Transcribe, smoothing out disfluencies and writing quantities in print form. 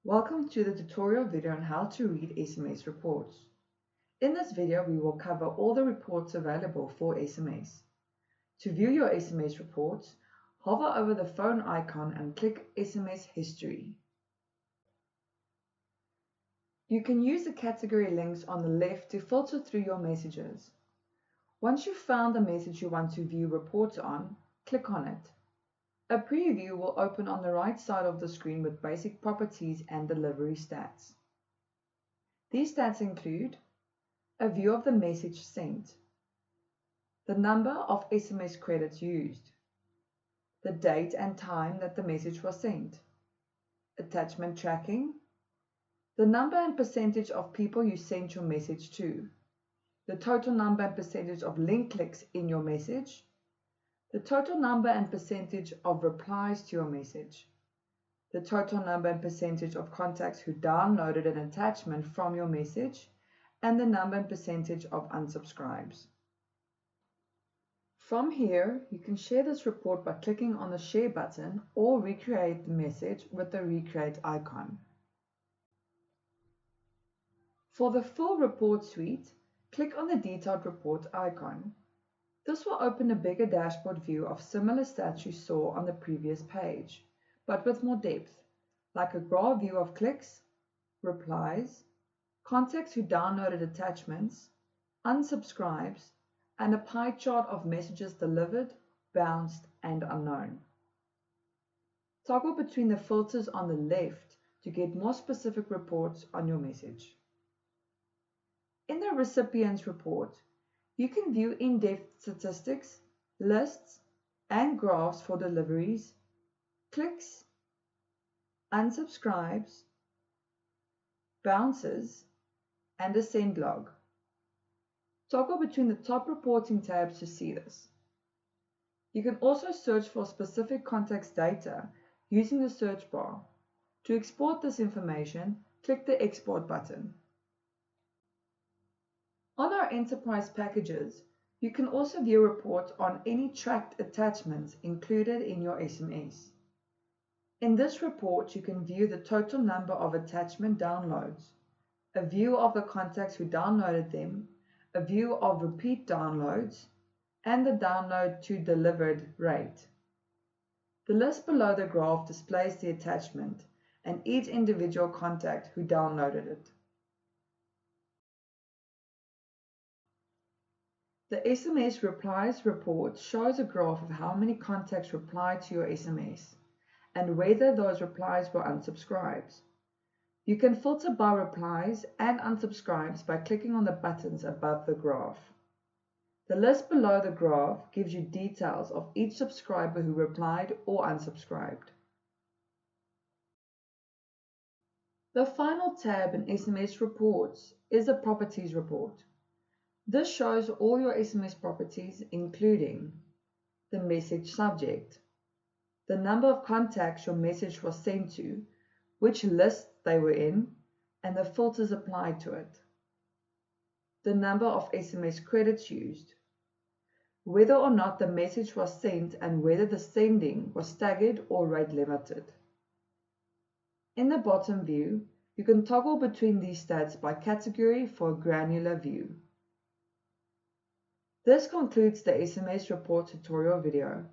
Welcome to the tutorial video on how to read SMS reports. In this video, we will cover all the reports available for SMS. To view your SMS reports, hover over the phone icon and click SMS History. You can use the category links on the left to filter through your messages. Once you've found the message you want to view reports on, click on it. A preview will open on the right side of the screen with basic properties and delivery stats. These stats include a view of the message sent, the number of SMS credits used, the date and time that the message was sent, attachment tracking, the number and percentage of people you sent your message to, the total number and percentage of link clicks in your message, the total number and percentage of replies to your message, the total number and percentage of contacts who downloaded an attachment from your message, and the number and percentage of unsubscribes. From here, you can share this report by clicking on the Share button or recreate the message with the Recreate icon. For the full report suite, click on the Detailed Report icon. This will open a bigger dashboard view of similar stats you saw on the previous page, but with more depth, like a graph view of clicks, replies, contacts who downloaded attachments, unsubscribes, and a pie chart of messages delivered, bounced, and unknown. Toggle between the filters on the left to get more specific reports on your message. In the Recipients report, you can view in-depth statistics, lists, and graphs for deliveries, clicks, unsubscribes, bounces, and a send log. Toggle between the top reporting tabs to see this. You can also search for specific contacts data using the search bar. To export this information, click the Export button. On our enterprise packages, you can also view reports on any tracked attachments included in your SMS. In this report, you can view the total number of attachment downloads, a view of the contacts who downloaded them, a view of repeat downloads, and the download to delivered rate. The list below the graph displays the attachment and each individual contact who downloaded it. The SMS Replies report shows a graph of how many contacts replied to your SMS and whether those replies were unsubscribes. You can filter by replies and unsubscribes by clicking on the buttons above the graph. The list below the graph gives you details of each subscriber who replied or unsubscribed. The final tab in SMS Reports is the Properties report. This shows all your SMS properties, including the message subject, the number of contacts your message was sent to, which list they were in, and the filters applied to it, the number of SMS credits used, whether or not the message was sent and whether the sending was staggered or rate limited. In the bottom view, you can toggle between these stats by category for a granular view. This concludes the SMS report tutorial video.